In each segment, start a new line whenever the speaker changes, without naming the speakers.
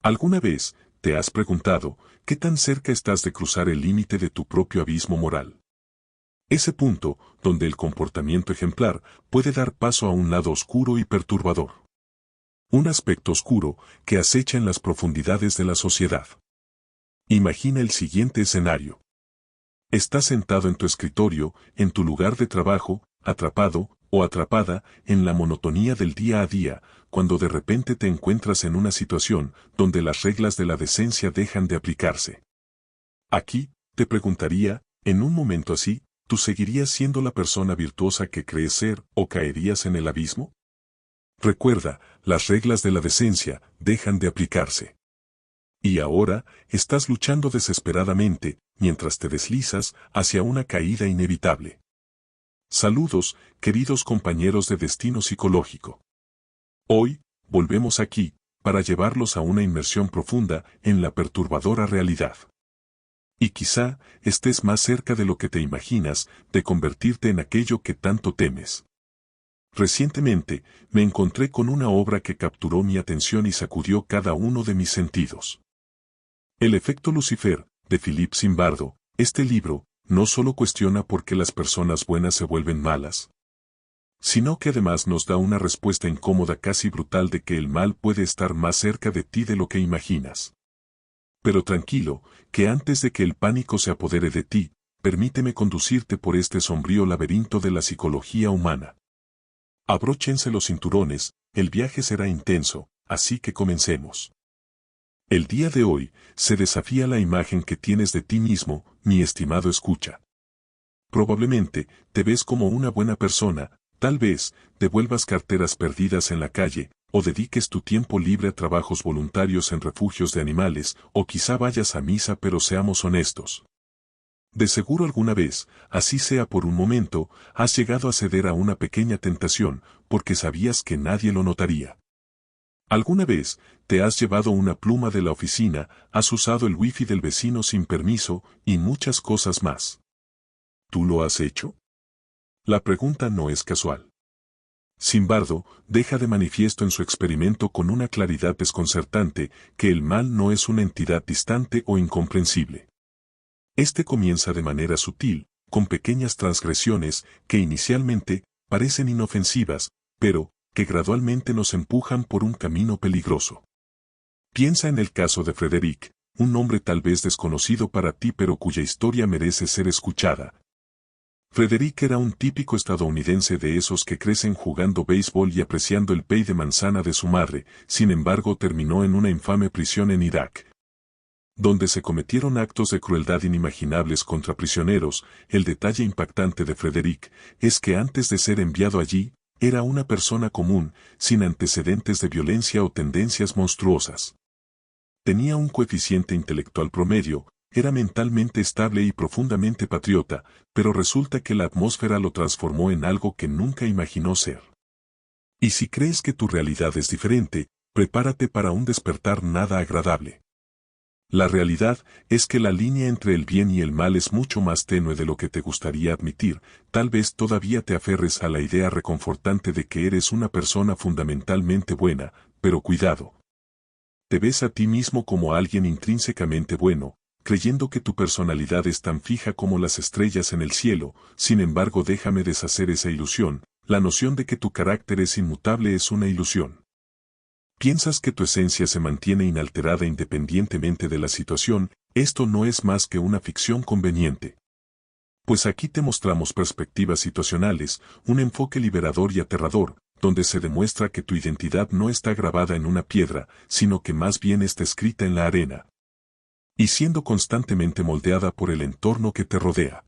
¿Alguna vez te has preguntado qué tan cerca estás de cruzar el límite de tu propio abismo moral? Ese punto donde el comportamiento ejemplar puede dar paso a un lado oscuro y perturbador. Un aspecto oscuro que acecha en las profundidades de la sociedad. Imagina el siguiente escenario. Estás sentado en tu escritorio, en tu lugar de trabajo, atrapado o atrapada en la monotonía del día a día, cuando de repente te encuentras en una situación donde las reglas de la decencia dejan de aplicarse. Aquí, te preguntaría, en un momento así, ¿tú seguirías siendo la persona virtuosa que crees ser o caerías en el abismo? Recuerda, las reglas de la decencia dejan de aplicarse. Y ahora, estás luchando desesperadamente, mientras te deslizas hacia una caída inevitable. Saludos, queridos compañeros de destino psicológico. Hoy, volvemos aquí, para llevarlos a una inmersión profunda en la perturbadora realidad. Y quizá, estés más cerca de lo que te imaginas, de convertirte en aquello que tanto temes. Recientemente, me encontré con una obra que capturó mi atención y sacudió cada uno de mis sentidos. El efecto Lucifer, de Philip Zimbardo. Este libro, no solo cuestiona por qué las personas buenas se vuelven malas, sino que además nos da una respuesta incómoda, casi brutal, de que el mal puede estar más cerca de ti de lo que imaginas. Pero tranquilo, que antes de que el pánico se apodere de ti, permíteme conducirte por este sombrío laberinto de la psicología humana. Abróchense los cinturones, el viaje será intenso, así que comencemos. El día de hoy, se desafía la imagen que tienes de ti mismo, mi estimado escucha. Probablemente, te ves como una buena persona, tal vez, devuelvas carteras perdidas en la calle, o dediques tu tiempo libre a trabajos voluntarios en refugios de animales, o quizá vayas a misa, pero seamos honestos. De seguro alguna vez, así sea por un momento, has llegado a ceder a una pequeña tentación, porque sabías que nadie lo notaría. ¿Alguna vez te has llevado una pluma de la oficina, has usado el wifi del vecino sin permiso, y muchas cosas más? ¿Tú lo has hecho? La pregunta no es casual. Zimbardo deja de manifiesto en su experimento con una claridad desconcertante que el mal no es una entidad distante o incomprensible. Este comienza de manera sutil, con pequeñas transgresiones que inicialmente parecen inofensivas, pero que gradualmente nos empujan por un camino peligroso. Piensa en el caso de Frederick, un hombre tal vez desconocido para ti pero cuya historia merece ser escuchada. Frederick era un típico estadounidense de esos que crecen jugando béisbol y apreciando el pay de manzana de su madre, sin embargo terminó en una infame prisión en Irak, donde se cometieron actos de crueldad inimaginables contra prisioneros. El detalle impactante de Frederick es que antes de ser enviado allí, era una persona común, sin antecedentes de violencia o tendencias monstruosas. Tenía un coeficiente intelectual promedio, era mentalmente estable y profundamente patriota, pero resulta que la atmósfera lo transformó en algo que nunca imaginó ser. Y si crees que tu realidad es diferente, prepárate para un despertar nada agradable. La realidad es que la línea entre el bien y el mal es mucho más tenue de lo que te gustaría admitir. Tal vez todavía te aferres a la idea reconfortante de que eres una persona fundamentalmente buena, pero cuidado. Te ves a ti mismo como alguien intrínsecamente bueno, creyendo que tu personalidad es tan fija como las estrellas en el cielo. Sin embargo, déjame deshacer esa ilusión. La noción de que tu carácter es inmutable es una ilusión. Piensas que tu esencia se mantiene inalterada independientemente de la situación. Esto no es más que una ficción conveniente. Pues aquí te mostramos perspectivas situacionales, un enfoque liberador y aterrador, donde se demuestra que tu identidad no está grabada en una piedra, sino que más bien está escrita en la arena, y siendo constantemente moldeada por el entorno que te rodea.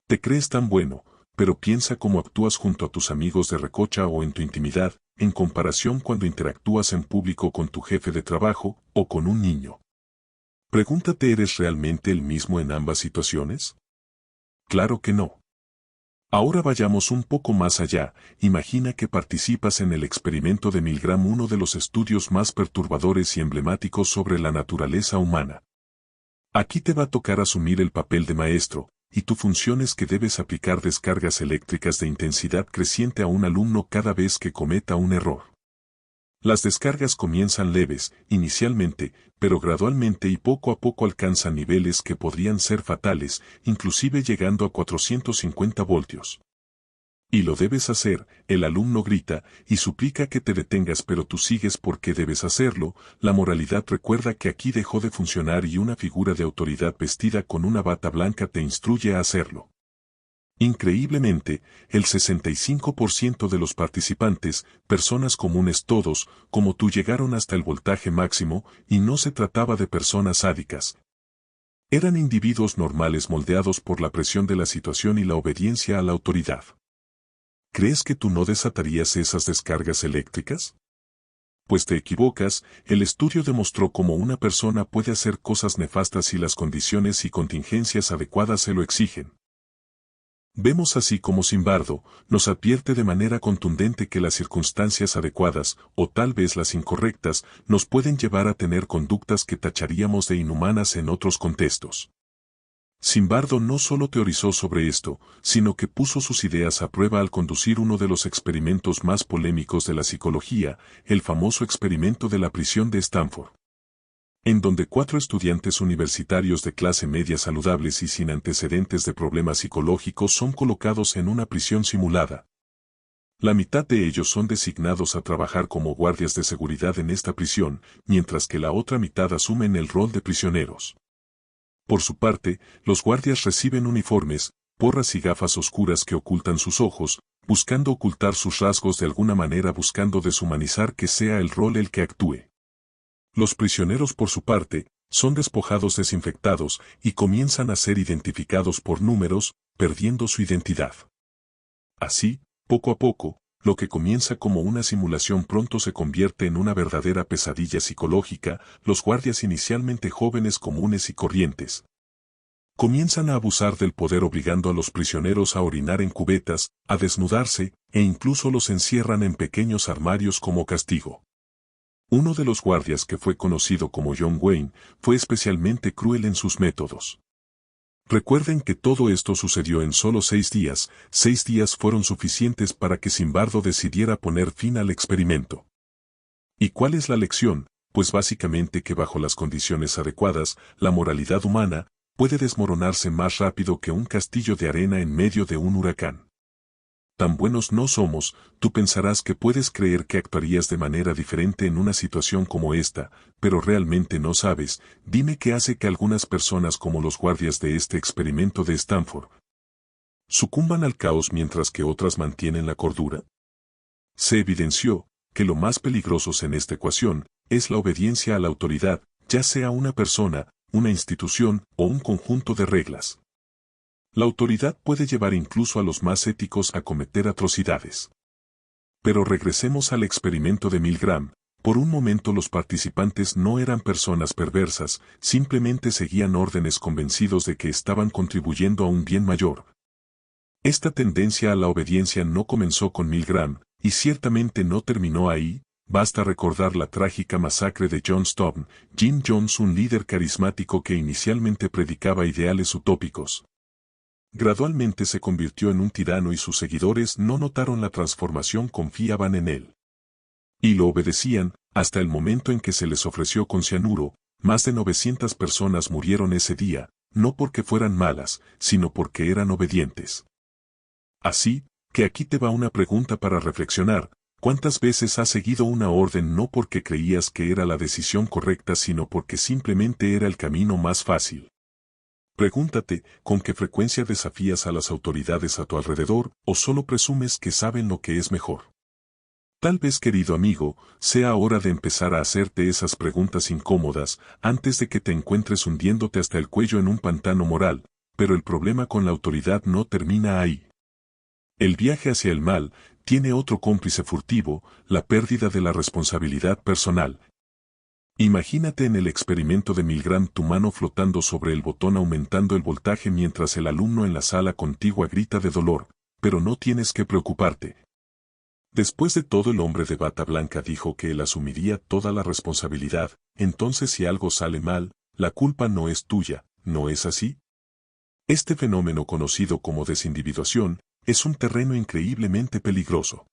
Te crees tan bueno, pero piensa cómo actúas junto a tus amigos de recocha o en tu intimidad, en comparación cuando interactúas en público con tu jefe de trabajo o con un niño. Pregúntate, ¿eres realmente el mismo en ambas situaciones? Claro que no. Ahora vayamos un poco más allá. Imagina que participas en el experimento de Milgram, uno de los estudios más perturbadores y emblemáticos sobre la naturaleza humana. Aquí te va a tocar asumir el papel de maestro, y tu función es que debes aplicar descargas eléctricas de intensidad creciente a un alumno cada vez que cometa un error. Las descargas comienzan leves, inicialmente, pero gradualmente y poco a poco alcanzan niveles que podrían ser fatales, inclusive llegando a 450 voltios. Y lo debes hacer, el alumno grita, y suplica que te detengas, pero tú sigues porque debes hacerlo. La moralidad recuerda que aquí dejó de funcionar y una figura de autoridad vestida con una bata blanca te instruye a hacerlo. Increíblemente, el 65% de los participantes, personas comunes todos, como tú, llegaron hasta el voltaje máximo, y no se trataba de personas sádicas. Eran individuos normales moldeados por la presión de la situación y la obediencia a la autoridad. ¿Crees que tú no desatarías esas descargas eléctricas? Pues te equivocas. El estudio demostró cómo una persona puede hacer cosas nefastas si las condiciones y contingencias adecuadas se lo exigen. Vemos así como Zimbardo nos advierte de manera contundente que las circunstancias adecuadas, o tal vez las incorrectas, nos pueden llevar a tener conductas que tacharíamos de inhumanas en otros contextos. Zimbardo no solo teorizó sobre esto, sino que puso sus ideas a prueba al conducir uno de los experimentos más polémicos de la psicología, el famoso experimento de la prisión de Stanford, en donde 4 estudiantes universitarios de clase media saludables y sin antecedentes de problemas psicológicos son colocados en una prisión simulada. La mitad de ellos son designados a trabajar como guardias de seguridad en esta prisión, mientras que la otra mitad asumen el rol de prisioneros. Por su parte, los guardias reciben uniformes, porras y gafas oscuras que ocultan sus ojos, buscando ocultar sus rasgos de alguna manera, buscando deshumanizar que sea el rol el que actúe. Los prisioneros, por su parte, son despojados, desinfectados, y comienzan a ser identificados por números, perdiendo su identidad. Así, poco a poco, lo que comienza como una simulación pronto se convierte en una verdadera pesadilla psicológica. Los guardias, inicialmente jóvenes comunes y corrientes, comienzan a abusar del poder, obligando a los prisioneros a orinar en cubetas, a desnudarse, e incluso los encierran en pequeños armarios como castigo. Uno de los guardias, que fue conocido como John Wayne, fue especialmente cruel en sus métodos. Recuerden que todo esto sucedió en solo 6 días. 6 días fueron suficientes para que Zimbardo decidiera poner fin al experimento. ¿Y cuál es la lección? Pues básicamente que bajo las condiciones adecuadas, la moralidad humana puede desmoronarse más rápido que un castillo de arena en medio de un huracán. Tan buenos no somos. Tú pensarás que puedes creer que actuarías de manera diferente en una situación como esta, pero realmente no sabes. Dime qué hace que algunas personas, como los guardias de este experimento de Stanford, sucumban al caos mientras que otras mantienen la cordura. Se evidenció que lo más peligroso en esta ecuación es la obediencia a la autoridad, ya sea una persona, una institución o un conjunto de reglas. La autoridad puede llevar incluso a los más éticos a cometer atrocidades. Pero regresemos al experimento de Milgram. Por un momento los participantes no eran personas perversas, simplemente seguían órdenes convencidos de que estaban contribuyendo a un bien mayor. Esta tendencia a la obediencia no comenzó con Milgram, y ciertamente no terminó ahí. Basta recordar la trágica masacre de Johnstown. Jim Jones, un líder carismático que inicialmente predicaba ideales utópicos, gradualmente se convirtió en un tirano y sus seguidores no notaron la transformación, confiaban en él y lo obedecían, hasta el momento en que se les ofreció con cianuro. Más de 900 personas murieron ese día, no porque fueran malas, sino porque eran obedientes. Así que aquí te va una pregunta para reflexionar: ¿cuántas veces has seguido una orden no porque creías que era la decisión correcta, sino porque simplemente era el camino más fácil? Pregúntate, ¿con qué frecuencia desafías a las autoridades a tu alrededor, o solo presumes que saben lo que es mejor? Tal vez, querido amigo, sea hora de empezar a hacerte esas preguntas incómodas, antes de que te encuentres hundiéndote hasta el cuello en un pantano moral. Pero el problema con la autoridad no termina ahí. El viaje hacia el mal tiene otro cómplice furtivo: la pérdida de la responsabilidad personal. Imagínate en el experimento de Milgram tu mano flotando sobre el botón aumentando el voltaje mientras el alumno en la sala contigua grita de dolor, pero no tienes que preocuparte. Después de todo, el hombre de bata blanca dijo que él asumiría toda la responsabilidad. Entonces, si algo sale mal, la culpa no es tuya, ¿no es así? Este fenómeno, conocido como desindividuación, es un terreno increíblemente peligroso.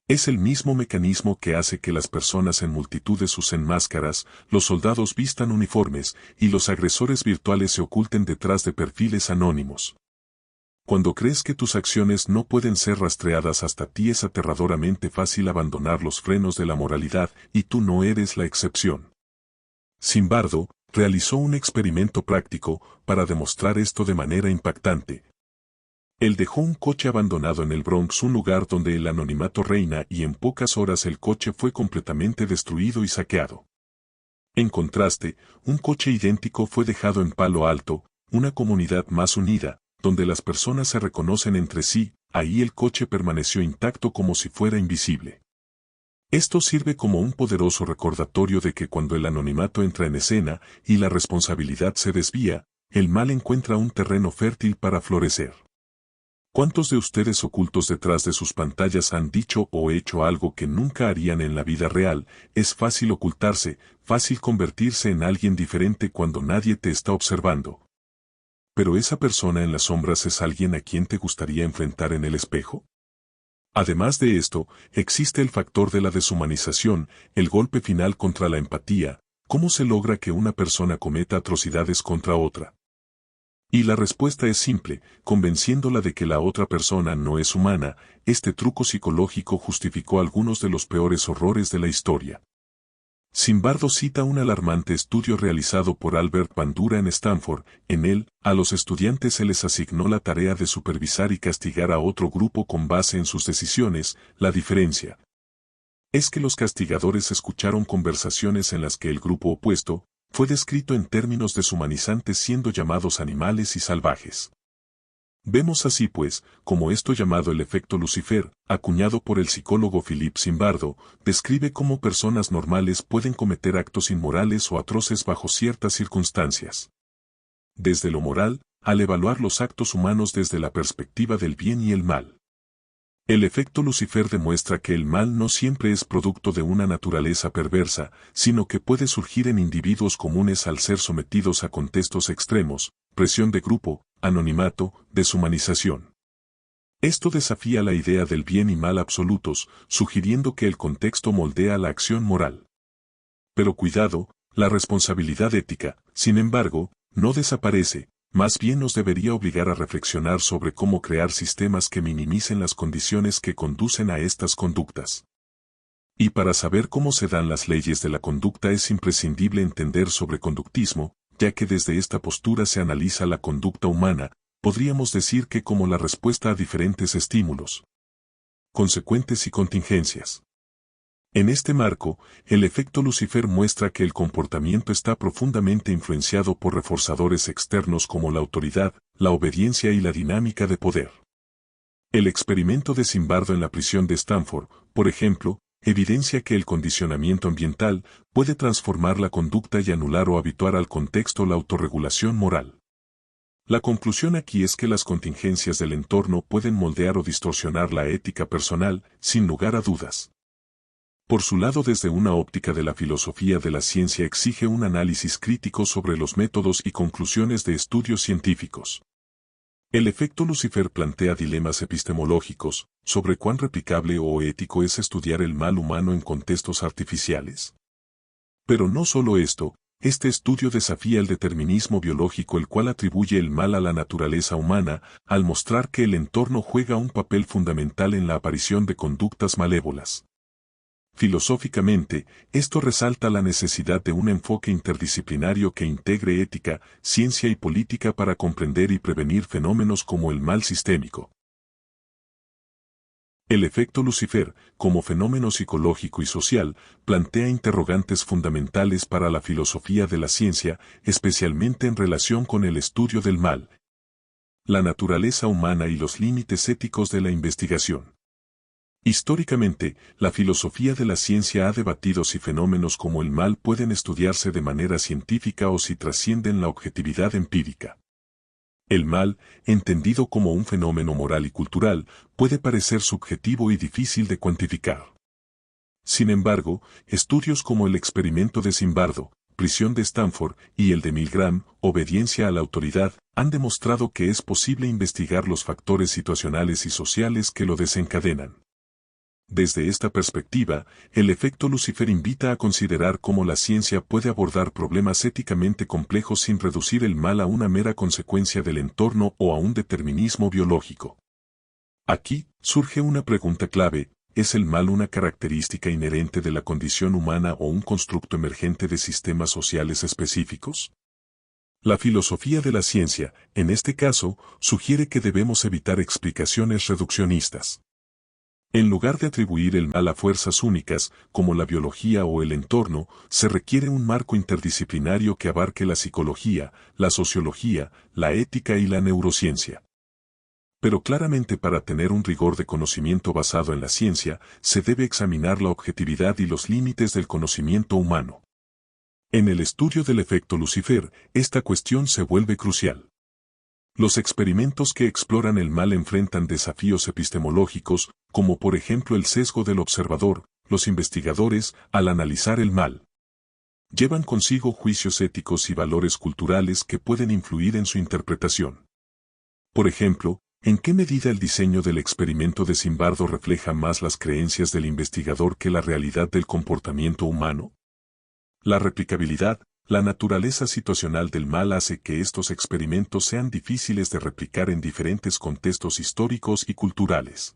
Es el mismo mecanismo que hace que las personas en multitudes usen máscaras, los soldados vistan uniformes y los agresores virtuales se oculten detrás de perfiles anónimos. Cuando crees que tus acciones no pueden ser rastreadas hasta ti, es aterradoramente fácil abandonar los frenos de la moralidad, y tú no eres la excepción. Zimbardo realizó un experimento práctico para demostrar esto de manera impactante. Él dejó un coche abandonado en el Bronx, un lugar donde el anonimato reina, y en pocas horas el coche fue completamente destruido y saqueado. En contraste, un coche idéntico fue dejado en Palo Alto, una comunidad más unida, donde las personas se reconocen entre sí. Ahí el coche permaneció intacto como si fuera invisible. Esto sirve como un poderoso recordatorio de que cuando el anonimato entra en escena y la responsabilidad se desvía, el mal encuentra un terreno fértil para florecer. ¿Cuántos de ustedes ocultos detrás de sus pantallas han dicho o hecho algo que nunca harían en la vida real? Es fácil ocultarse, fácil convertirse en alguien diferente cuando nadie te está observando. ¿Pero esa persona en las sombras es alguien a quien te gustaría enfrentar en el espejo? Además de esto, existe el factor de la deshumanización, el golpe final contra la empatía. ¿Cómo se logra que una persona cometa atrocidades contra otra? Y la respuesta es simple, convenciéndola de que la otra persona no es humana. Este truco psicológico justificó algunos de los peores horrores de la historia. Zimbardo cita un alarmante estudio realizado por Albert Bandura en Stanford. En él, a los estudiantes se les asignó la tarea de supervisar y castigar a otro grupo con base en sus decisiones. La diferencia es que los castigadores escucharon conversaciones en las que el grupo opuesto fue descrito en términos deshumanizantes, siendo llamados animales y salvajes. Vemos así pues, como esto llamado el efecto Lucifer, acuñado por el psicólogo Philip Zimbardo, describe cómo personas normales pueden cometer actos inmorales o atroces bajo ciertas circunstancias. Desde lo moral, al evaluar los actos humanos desde la perspectiva del bien y el mal. El efecto Lucifer demuestra que el mal no siempre es producto de una naturaleza perversa, sino que puede surgir en individuos comunes al ser sometidos a contextos extremos, presión de grupo, anonimato, deshumanización. Esto desafía la idea del bien y mal absolutos, sugiriendo que el contexto moldea la acción moral. Pero cuidado, la responsabilidad ética, sin embargo, no desaparece. Más bien nos debería obligar a reflexionar sobre cómo crear sistemas que minimicen las condiciones que conducen a estas conductas. Y para saber cómo se dan las leyes de la conducta es imprescindible entender sobre conductismo, ya que desde esta postura se analiza la conducta humana. Podríamos decir que como la respuesta a diferentes estímulos, consecuentes y contingencias. En este marco, el efecto Lucifer muestra que el comportamiento está profundamente influenciado por reforzadores externos como la autoridad, la obediencia y la dinámica de poder. El experimento de Zimbardo en la prisión de Stanford, por ejemplo, evidencia que el condicionamiento ambiental puede transformar la conducta y anular o habituar al contexto la autorregulación moral. La conclusión aquí es que las contingencias del entorno pueden moldear o distorsionar la ética personal, sin lugar a dudas. Por su lado, desde una óptica de la filosofía de la ciencia, exige un análisis crítico sobre los métodos y conclusiones de estudios científicos. El efecto Lucifer plantea dilemas epistemológicos sobre cuán replicable o ético es estudiar el mal humano en contextos artificiales. Pero no solo esto, este estudio desafía el determinismo biológico, el cual atribuye el mal a la naturaleza humana, al mostrar que el entorno juega un papel fundamental en la aparición de conductas malévolas. Filosóficamente, esto resalta la necesidad de un enfoque interdisciplinario que integre ética, ciencia y política para comprender y prevenir fenómenos como el mal sistémico. El efecto Lucifer, como fenómeno psicológico y social, plantea interrogantes fundamentales para la filosofía de la ciencia, especialmente en relación con el estudio del mal, la naturaleza humana y los límites éticos de la investigación. Históricamente, la filosofía de la ciencia ha debatido si fenómenos como el mal pueden estudiarse de manera científica o si trascienden la objetividad empírica. El mal, entendido como un fenómeno moral y cultural, puede parecer subjetivo y difícil de cuantificar. Sin embargo, estudios como el experimento de Zimbardo, prisión de Stanford, y el de Milgram, obediencia a la autoridad, han demostrado que es posible investigar los factores situacionales y sociales que lo desencadenan. Desde esta perspectiva, el efecto Lucifer invita a considerar cómo la ciencia puede abordar problemas éticamente complejos sin reducir el mal a una mera consecuencia del entorno o a un determinismo biológico. Aquí surge una pregunta clave: ¿es el mal una característica inherente de la condición humana o un constructo emergente de sistemas sociales específicos? La filosofía de la ciencia, en este caso, sugiere que debemos evitar explicaciones reduccionistas. En lugar de atribuir el mal a fuerzas únicas, como la biología o el entorno, se requiere un marco interdisciplinario que abarque la psicología, la sociología, la ética y la neurociencia. Pero claramente, para tener un rigor de conocimiento basado en la ciencia, se debe examinar la objetividad y los límites del conocimiento humano. En el estudio del efecto Lucifer, esta cuestión se vuelve crucial. Los experimentos que exploran el mal enfrentan desafíos epistemológicos, como por ejemplo el sesgo del observador. Los investigadores, al analizar el mal, llevan consigo juicios éticos y valores culturales que pueden influir en su interpretación. Por ejemplo, ¿en qué medida el diseño del experimento de Zimbardo refleja más las creencias del investigador que la realidad del comportamiento humano? La replicabilidad, la naturaleza situacional del mal hace que estos experimentos sean difíciles de replicar en diferentes contextos históricos y culturales.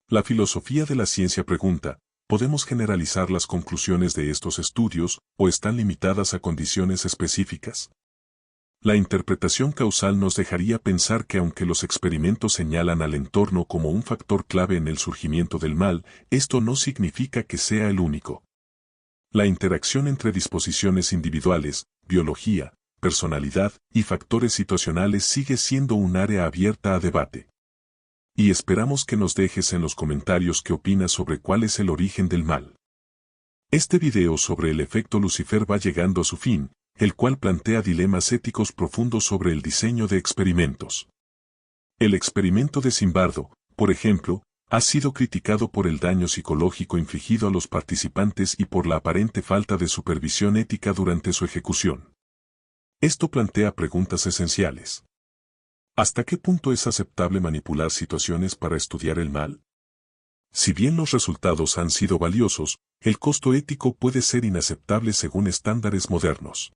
La filosofía de la ciencia pregunta: ¿podemos generalizar las conclusiones de estos estudios, o están limitadas a condiciones específicas? La interpretación causal nos dejaría pensar que aunque los experimentos señalan al entorno como un factor clave en el surgimiento del mal, esto no significa que sea el único. La interacción entre disposiciones individuales, biología, personalidad y factores situacionales sigue siendo un área abierta a debate. Y esperamos que nos dejes en los comentarios qué opinas sobre cuál es el origen del mal. Este video sobre el efecto Lucifer va llegando a su fin, el cual plantea dilemas éticos profundos sobre el diseño de experimentos. El experimento de Zimbardo, por ejemplo, ha sido criticado por el daño psicológico infligido a los participantes y por la aparente falta de supervisión ética durante su ejecución. Esto plantea preguntas esenciales. ¿Hasta qué punto es aceptable manipular situaciones para estudiar el mal? Si bien los resultados han sido valiosos, el costo ético puede ser inaceptable según estándares modernos.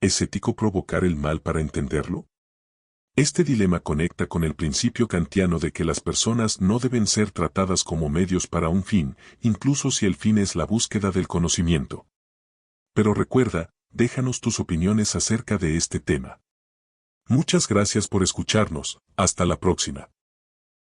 ¿Es ético provocar el mal para entenderlo? Este dilema conecta con el principio kantiano de que las personas no deben ser tratadas como medios para un fin, incluso si el fin es la búsqueda del conocimiento. Pero recuerda, déjanos tus opiniones acerca de este tema. Muchas gracias por escucharnos, hasta la próxima.